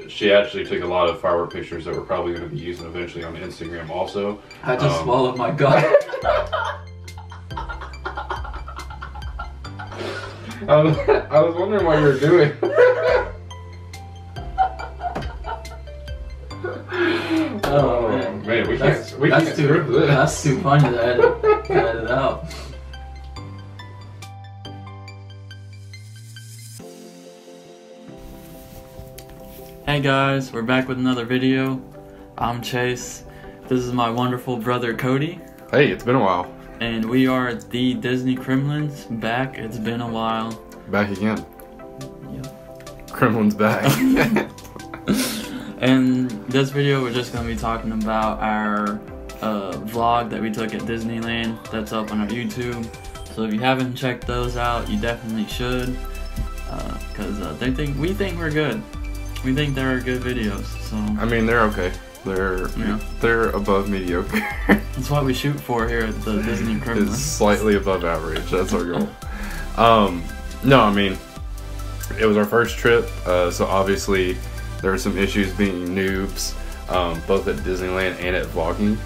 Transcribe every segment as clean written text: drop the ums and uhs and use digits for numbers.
she actually took a lot of firework pictures that we're probably going to be using eventually on Instagram also. I just swallowed my gut. I was wondering what you were doing. Oh man, we that's, can't that's script too, this. That's too funny to edit out. Hey guys, we're back with another video. I'm Chase. This is my wonderful brother Cody. Hey, it's been a while. And we are at the Disney Kremlins. Back. It's been a while. Back again. Yep. Kremlin's back. And this video, we're just going to be talking about our vlog that we took at Disneyland. That's up on our YouTube. So if you haven't checked those out, you definitely should. Because we think we're good. We think they're good videos. So I mean, they're okay. They're above mediocre. That's what we shoot for here at the Disney Kremlin. It's slightly above average. That's our goal. No, I mean, it was our first trip, so obviously there were some issues being noobs, both at Disneyland and at vlogging.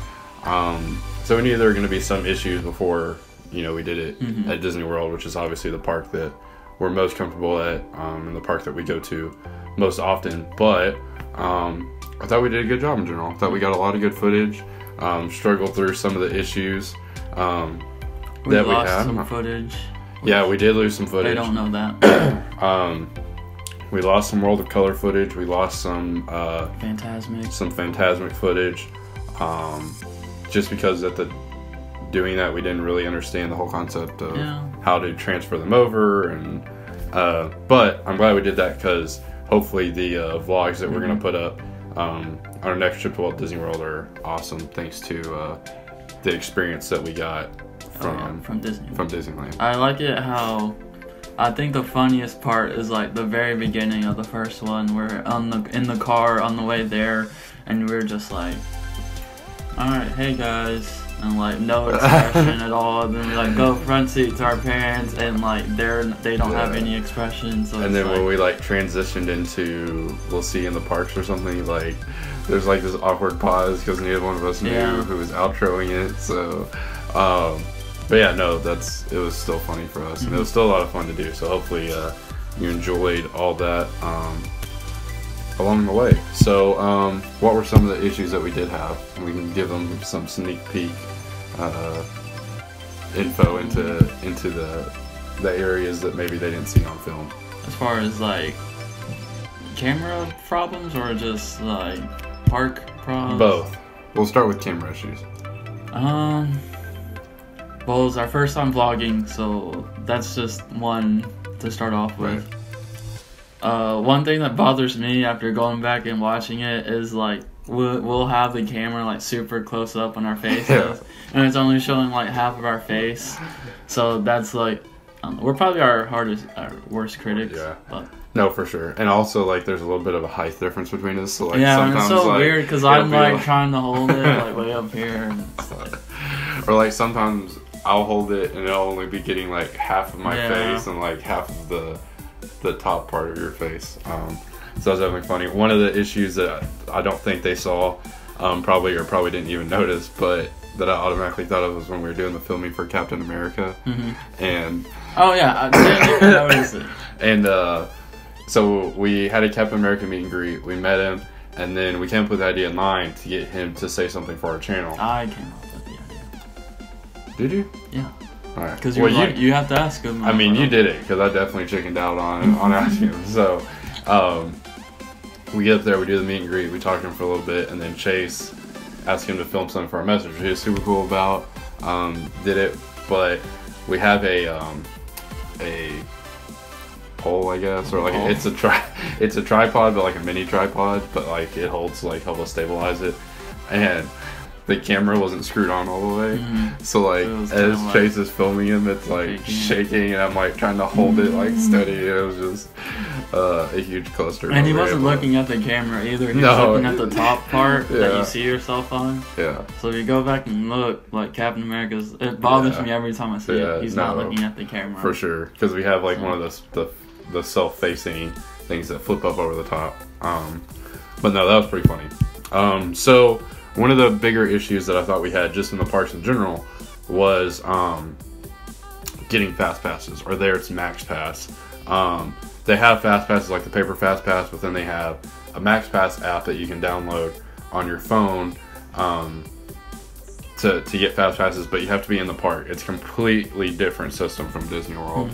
So we knew there were going to be some issues before, we did it at Disney World, which is obviously the park that we're most comfortable at, and the park that we go to most often. But I thought we did a good job in general. I thought we got a lot of good footage, struggled through some of the issues that we had. Some footage. Yeah, we did lose some footage. They don't know that. We lost some World of Color footage. We lost some Phantasmic footage. Just because doing that, we didn't really understand the whole concept of how to transfer them over. And but I'm glad we did that, because hopefully the vlogs that we're gonna put up on our next trip to Walt Disney World are awesome, thanks to the experience that we got from Disneyland. I like it how I think the funniest part is like the very beginning of the first one. We're in the car on the way there, and we're just like, all right, hey guys, and like no expression at all. And then like go front seat to our parents, and like they don't have any expression. So and then when we like transitioned into we'll see in the parks or something, like there's like this awkward pause because neither one of us knew who was outroing it. So but yeah, no, it was still funny for us, and it was still a lot of fun to do. So hopefully you enjoyed all that along the way. So what were some of the issues that we did have? We can give them some sneak peek info into the areas that maybe they didn't see on film. As far as like camera problems or just like park problems? Both. We'll start with camera issues. Well, it was our first time vlogging, so that's just one to start off with. Right. One thing that bothers me after going back and watching it is like we'll have the camera like super close up on our faces, and it's only showing like half of our face. So that's like we're probably our worst critics. Yeah. But. No, for sure. And also, like, there's a little bit of a height difference between us. So, like, sometimes, it's so like, weird because I'm like trying to hold it like way up here. And it's like... Or like sometimes I'll hold it and it'll only be getting like half of my face and like half of the top part of your face. So that's definitely funny. One of the issues that I don't think they saw, probably didn't even notice, but that I automatically thought of was when we were doing the filming for Captain America. And oh yeah, I didn't notice it. And so we had a Captain America meet and greet. We met him, and then we came up with the idea in mind to get him to say something for our channel. I came up with the idea. Did you? Yeah. All right. Because you have to ask him. I mean, you did it, because I definitely chickened out on asking him. So we get up there, we do the meet and greet, we talk to him for a little bit, and then Chase asked him to film something for our message, which he was super cool about. Did it, but we have a pole, I guess, or like it's a tripod, but like a mini tripod, but like it holds like help us stabilize it, and the camera wasn't screwed on all the way, so like as Chase is filming him, it's like shaking, and I'm like trying to hold it like steady. It was just a huge cluster. And he wasn't looking at the camera either. He was looking at the top part that you see yourself on. Yeah. So if you go back and look, like Captain America's, it bothers me every time I see it. He's not looking at the camera. For sure, because we have like one of the self-facing things that flip up over the top. But no, that was pretty funny. So one of the bigger issues that I thought we had just in the parks in general was getting fast passes, or there it's Max Pass. They have fast passes like the paper fast pass, but then they have a Max Pass app that you can download on your phone to get fast passes, but you have to be in the park. It's a completely different system from Disney World.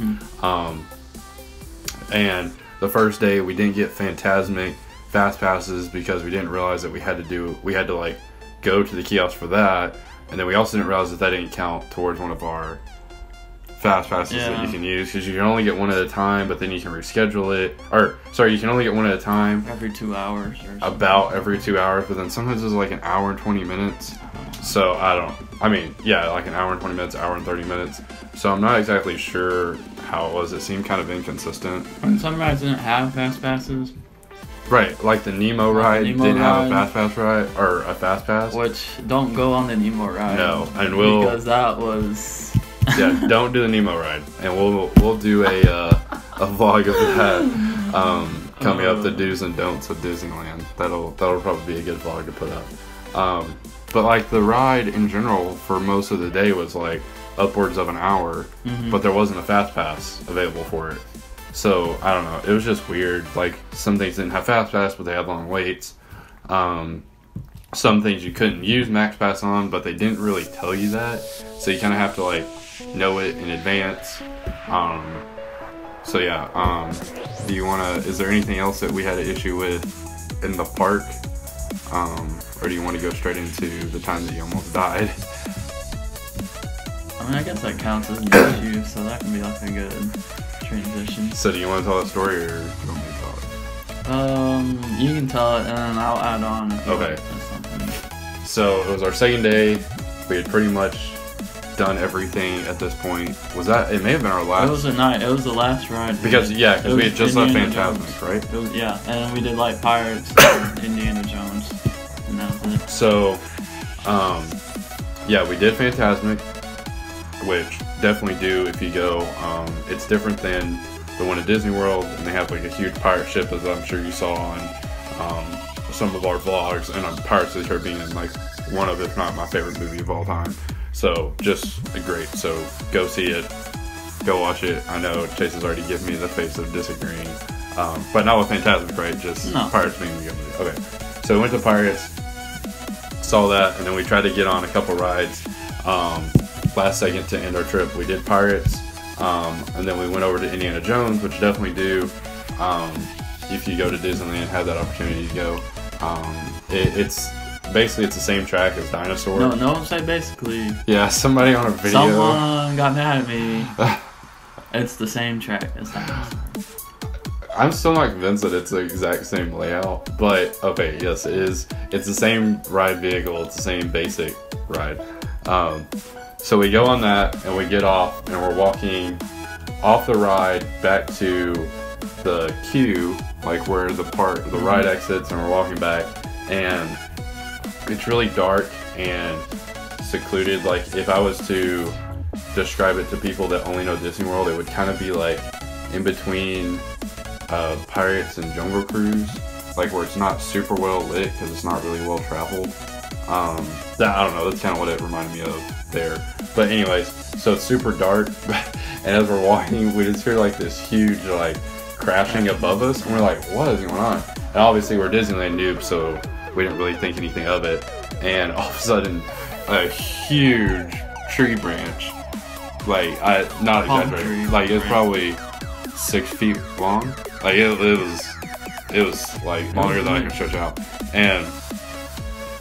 And the first day we didn't get Fantasmic fast passes because we didn't realize that we had to like go to the kiosk for that, and then we also didn't realize that didn't count towards one of our fast passes that you can use, because you can only get one at a time, but then you can reschedule it, or sorry, you can only get one at a time every 2 hours, or about every 2 hours, but then sometimes it's like an hour and 20 minutes. So like an hour and 20 minutes, hour and 30 minutes. So I'm not exactly sure how it was. It seemed kind of inconsistent. And some rides didn't have fast passes. Right, like the Nemo ride didn't have a fast pass ride, or a fast pass. Which, don't go on the Nemo ride. No, and because that was... Yeah, don't do the Nemo ride, and we'll do a vlog of that coming up, the do's and don'ts of Disneyland. That'll probably be a good vlog to put up. But like the ride in general for most of the day was like upwards of an hour, but there wasn't a fast pass available for it. So I don't know, it was just weird. Like some things didn't have fast pass, but they had long waits. Some things you couldn't use Max Pass on, but they didn't really tell you that, so you kind of have to like know it in advance. So yeah, is there anything else that we had an issue with in the park? Or do you want to go straight into the time that you almost died? I mean, I guess that counts as an issue, so that can be like a good transition. So do you want to tell that story, or do you want me to tell it? You can tell it, and then I'll add on if you okay. want something. So it was our second day. We had pretty much done everything at this point. Was that? It may have been our last. It was the night. It was the last ride. Because we had just left Fantasmic, right? It was, yeah, and we did like Pirates and Indiana Jones, and that was it. So, yeah, we did Fantasmic, which definitely do if you go. It's different than the one at Disney World, and they have like a huge pirate ship, as I'm sure you saw on some of our vlogs, and Pirates of the Caribbean, like one of, if not my favorite movie of all time. So just great. So go see it, go watch it. I know Chase has already given me the face of disagreeing, but not with Fantasmic, right? Just no. Pirates being a good movie. Okay, so we went to Pirates, saw that, and then we tried to get on a couple rides. Last second to end our trip, we did Pirates, and then we went over to Indiana Jones, which definitely do. If you go to Disneyland, have that opportunity to go. It's basically the same track as Dinosaur. No one said basically. Yeah, somebody on a video. Someone got mad at me. It's the same track as Dinosaur. I'm still not convinced that it's the exact same layout, but okay, yes, it is. It's the same ride vehicle. It's the same basic ride. So we go on that, and we get off, and we're walking off the ride back to the queue, like where the ride exits, and we're walking back, and it's really dark and secluded. Like if I was to describe it to people that only know Disney World, it would kind of be like in between Pirates and Jungle Cruise, like where it's not super well lit because it's not really well traveled. I don't know, that's kind of what it reminded me of there. But anyways, so it's super dark, and as we're walking, we just hear like this huge like crashing above us, and we're like, what is going on? And obviously we're Disneyland noobs, so we didn't really think anything of it, and all of a sudden a huge tree branch, like not exaggerating, like it's probably 6 feet long, like it was like longer than I can stretch out, and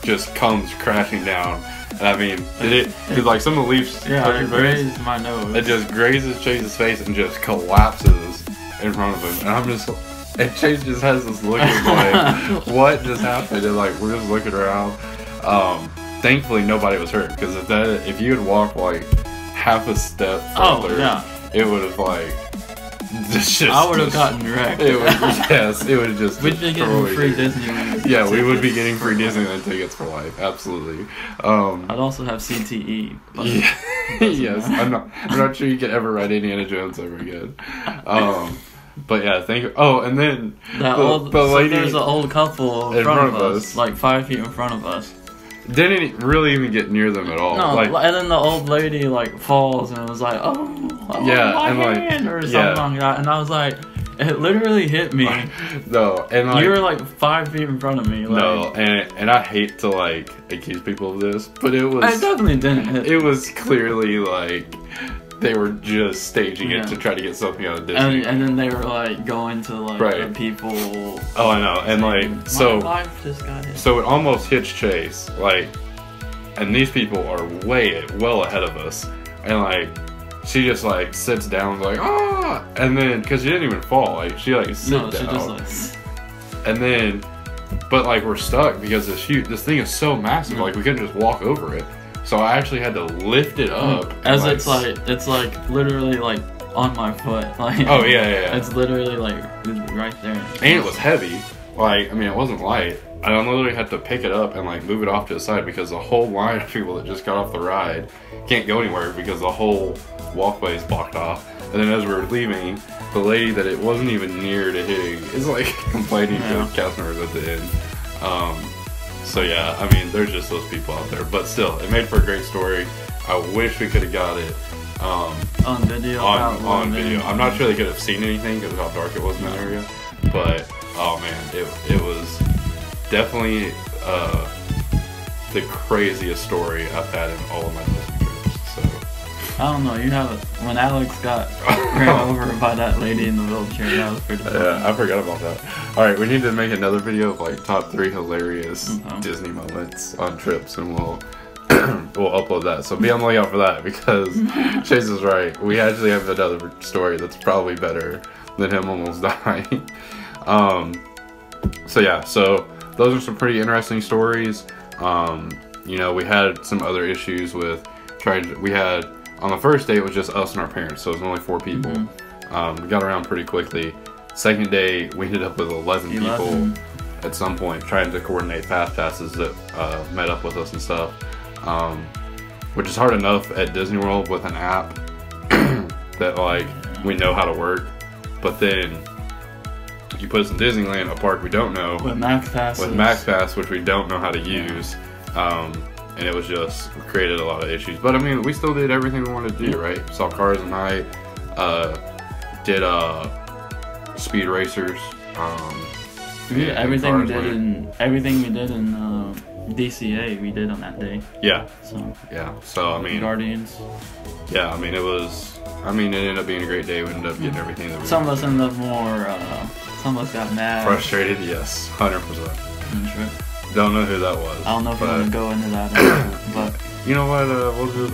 just comes crashing down. And I mean, did like some of the leaves touch your face? My nose. It just grazes Chase's face and just collapses in front of him, and I'm just. And Chase just has this look of like, what just happened? And like, we're just looking around. Thankfully, nobody was hurt, because if you had walked like half a step further, it would have like I would have gotten wrecked. It would have just. We'd be getting free Disneyland. Yeah, we would be getting free Disneyland tickets for life. Absolutely. I'd also have CTE. But yes, I'm not sure you could ever ride Indiana Jones ever again. But yeah, thank you. Oh, and then the lady, so there's an old couple in front of us, like 5 feet in front of us. Didn't really even get near them at all. No, like, and then the old lady like falls and was like, "Oh, yeah, my and hand," or something like that. And I was like, it literally hit me. No, and like, you were like 5 feet in front of me. Like, no, and I hate to like accuse people of this, but it was. I definitely didn't hit. It was clearly like they were just staging it to try to get something out of Disney. And then they were like going to like the people. Oh, I know, and like so. My wife just got hit. So it almost hits Chase, like, and these people are well ahead of us, and like. She just like sits down like and then because she didn't even fall, like she like sit down, she just like, and then but like we're stuck because this thing is so massive, like we couldn't just walk over it, so I actually had to lift it up as it's like literally like on my foot, like oh yeah it's literally like right there, and it was heavy, like I mean it wasn't light. I literally had to pick it up and like move it off to the side because the whole line of people that just got off the ride can't go anywhere because the whole walkway is blocked off. And then as we were leaving, the lady that it wasn't even near to hitting is like complaining to the cast members at the end. So yeah, I mean, there's just those people out there, but still, it made for a great story. I wish we could have got it on video. On video. I'm not sure they could have seen anything because of how dark it was in that area, but oh man, it was definitely the craziest story I've had in all of my Disney trips. So I don't know. You have when Alex got ran over by that lady in the wheelchair. That was pretty funny. Yeah, I forgot about that. All right, we need to make another video of like top 3 hilarious Disney moments on trips, and we'll upload that. So be on the lookout for that because Chase is right. We actually have another story that's probably better than him almost dying. So yeah, so those are some pretty interesting stories. You know, we had some other issues with we had, on the first day, it was just us and our parents, so it was only 4 people. We got around pretty quickly. Second day, we ended up with 11 people at some point, trying to coordinate fast passes that met up with us and stuff. Which is hard enough at Disney World with an app that, like, we know how to work. But then you put us in Disneyland, a park we don't know. With Max Pass, which we don't know how to use. And it was just created a lot of issues. But I mean, we still did everything we wanted to do, right? Saw Cars at night, did Speed Racers. Everything we did in DCA we did on that day. Yeah. So yeah. So I mean, Guardians. Yeah, I mean it was. I mean it ended up being a great day. We ended up getting everything that we. Some of us ended up more. Some of us got mad. Frustrated, yes, 100%. Don't know who that was. I don't know if you want to go into that, but you know what?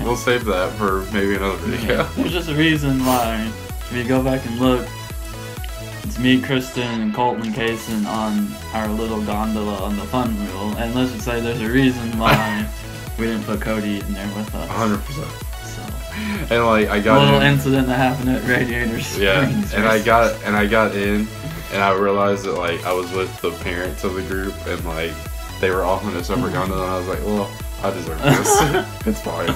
We'll save that for maybe another video. Yeah. There's just a reason why. If you go back and look, it's me, Kristen, and Colton and Kaysen on our little gondola on the fun wheel, and let's just say there's a reason why we didn't put Cody in there with us. 100%. So, and like I got a little incident that happened at Radiator Springs. Yeah, and I got in, and I realized that like I was with the parents of the group, and like they were off in a separate gondola, and I was like, well, I deserve this. It's fine.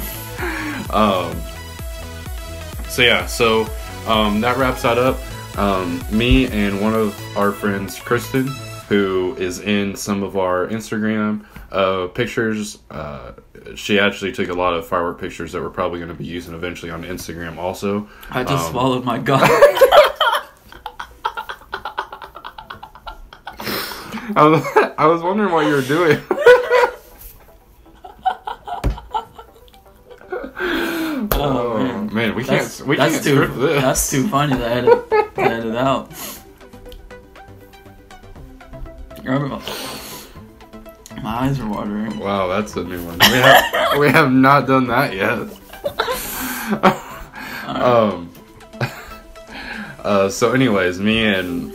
So yeah, so that wraps that up. Me and one of our friends, Kristen, who is in some of our Instagram pictures, she actually took a lot of firework pictures that we're probably going to be using eventually on Instagram also. I just swallowed my gum. I was wondering what you were doing. Oh man, we can't script this. That's too funny to edit out. My eyes are watering. Wow, that's a new one. We have not done that yet. So anyways, me and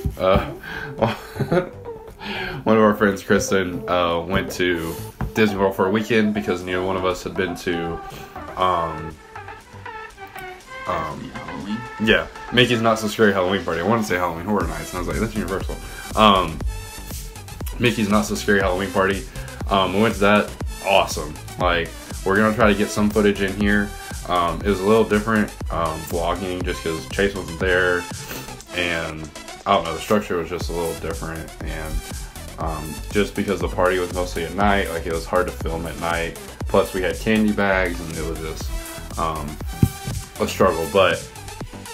one of our friends, Kristen, went to Disney World for a weekend because neither one of us had been to Halloween. Yeah, Mickey's Not So Scary Halloween Party. I wanted to say Halloween Horror Nights, and I was like, that's Universal. Mickey's Not So Scary Halloween Party. We went to that. Awesome. Like, we're gonna try to get some footage in here. It was a little different vlogging just because Chase wasn't there, and I don't know, the structure was just a little different, and just because the party was mostly at night, like it was hard to film at night. Plus we had candy bags, and it was just a struggle. But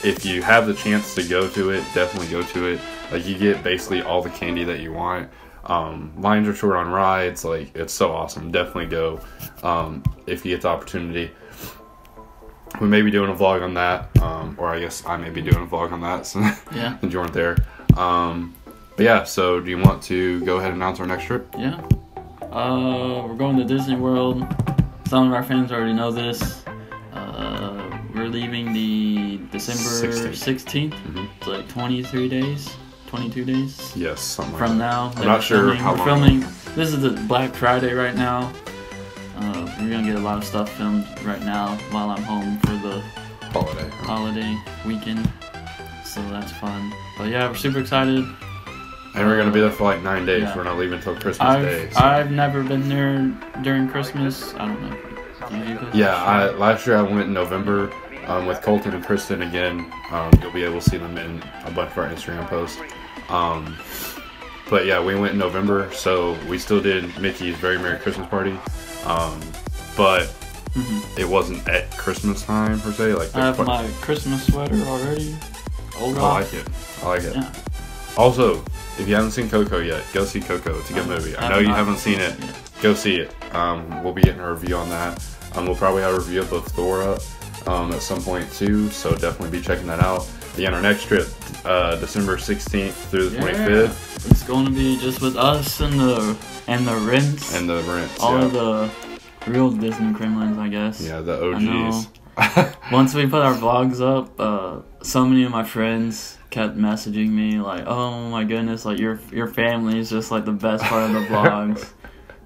if you have the chance to go to it, definitely go to it. Like you get basically all the candy that you want. Lines are short on rides. Like it's so awesome. Definitely go if you get the opportunity. We may be doing a vlog on that, or I guess I may be doing a vlog on that since you weren't there. But yeah, so do you want to go ahead and announce our next trip? Yeah. We're going to Disney World. Some of our fans already know this. We're leaving the December 16th. It's like 23 days, 22 days. Yes, something from like now. I'm not sure how long. We're filming. This is the Black Friday right now. We're gonna get a lot of stuff filmed right now while I'm home for the holiday weekend. So that's fun. But yeah, we're super excited. And we're going to be there for like 9 days. Yeah. We're not leaving until Christmas Day. So. I've never been there during Christmas. I don't know. Did you go? Yeah, last year I went in November with Colton and Kristen again. You'll be able to see them in a bunch of our Instagram posts. But yeah, we went in November, so we still did Mickey's Very Merry Christmas Party. But it wasn't at Christmas time per se. Like I have my Christmas sweater already. I like it. I like it. Yeah. Also, if you haven't seen Coco yet, go see Coco. It's a good movie. I know you haven't seen it. Go see it. We'll be getting a review on that. We'll probably have a review of Thor up at some point too, so definitely be checking that out. Again, our next trip, December 16th through the 25th. It's going to be just with us and the Rents. And the Rents, all of the real Disney Kremlins, I guess. Yeah, the OGs. Once we put our vlogs up, so many of my friends kept messaging me like, "Oh my goodness, like your family is just like the best part of the vlogs."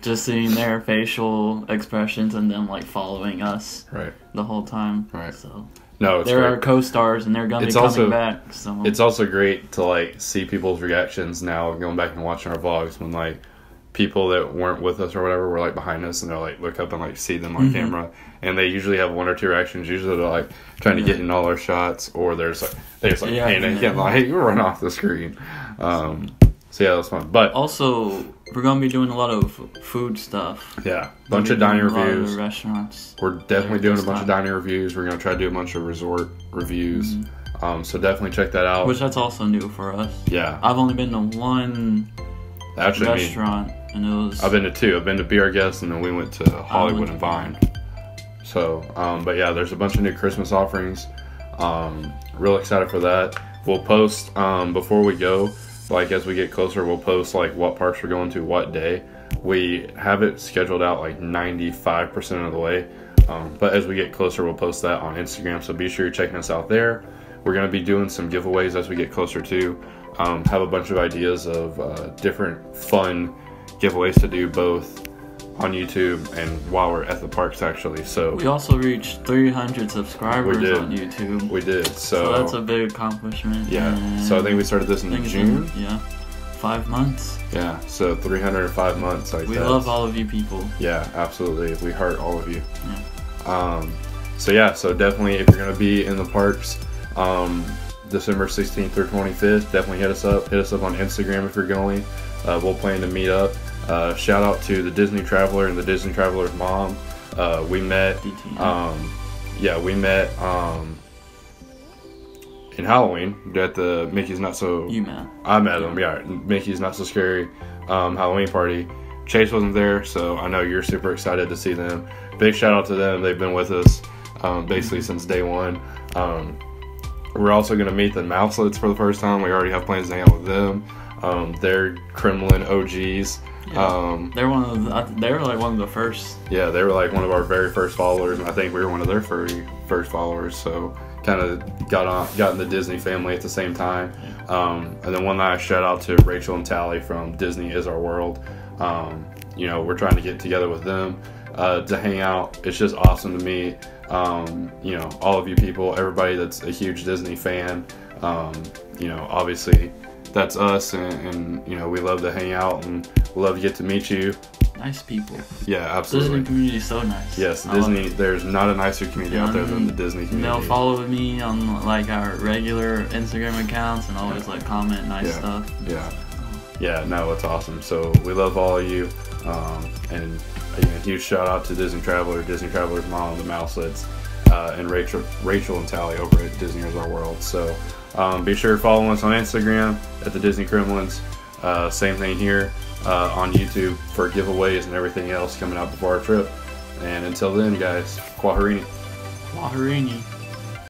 Just seeing their facial expressions and them like following us the whole time. Right. So no, they're our co-stars and they're gonna be coming back. So it's also great to like see people's reactions now, going back and watching our vlogs when like people that weren't with us or whatever were like behind us and they're like look up and like see them on camera, and they usually have one or two reactions. Usually they're like trying to get in all our shots, or there's like they just like panicking like, "Hey, you run off the screen." So yeah, that's fun. But also we're gonna be doing a lot of food stuff. Yeah, bunch of dining reviews. Restaurants. We're definitely doing a bunch of dining reviews. We're gonna try to do a bunch of resort reviews. So definitely check that out. Which that's also new for us. Yeah, I've only been to one restaurant. And it was... I've been to two. I've been to Be Our Guest, and then we went to Hollywood and Vine. So, but yeah, there's a bunch of new Christmas offerings. Real excited for that. We'll post before we go, like as we get closer, we'll post like what parks we're going to, what day. We have it scheduled out like 95% of the way. But as we get closer, we'll post that on Instagram. So be sure you're checking us out there. We're going to be doing some giveaways as we get closer too. Have a bunch of ideas of different fun giveaways to do both on YouTube and while we're at the parks actually. So we also reached 300 subscribers on YouTube. We did. So that's a big accomplishment. Yeah. So I think we started this in June. 5 months. Yeah. So 305 months. We love all of you people. Yeah, absolutely. We heart all of you. Yeah. So yeah. So definitely, if you're gonna be in the parks, December 16th through 25th, definitely hit us up. Hit us up on Instagram if you're going. We'll plan to meet up. Shout out to the Disney Traveler and the Disney Traveler's mom. We met. We met in Halloween at the Mickey's Not So. You met. I met them. Yeah, Mickey's Not So Scary Halloween party. Chase wasn't there, so I know you're super excited to see them. Big shout out to them. They've been with us basically since day one. We're also going to meet the Mouselets for the first time. We already have plans to hang out with them. They're Kremlin OGs. Yeah. They were like one of the first. Yeah, they were like one of our very first followers, and I think we were one of their very first followers. So kind of got in the Disney family at the same time. And then one night, shout out to Rachel and Tally from Disney Is Our World. We're trying to get together with them to hang out. It's just awesome to meet. All of you people, everybody that's a huge Disney fan. Obviously that's us, and we love to hang out and love to get to meet you. nice people. Yeah, absolutely. Disney community is so nice. Yes, I love Disney. There's not a nicer community out there than the Disney community. They'll follow me on like our regular Instagram accounts and always like comment nice stuff. Yeah, no, it's awesome. So we love all of you. And again, huge shout out to Disney Traveler, Disney Traveler's mom, the Mouselets, and Rachel and Tally over at Disney is Our World. So be sure to follow us on Instagram at the Disney Kremlins. Same thing here on YouTube for giveaways and everything else coming out before our trip. And until then, guys, Kwaherini. Kwaherini.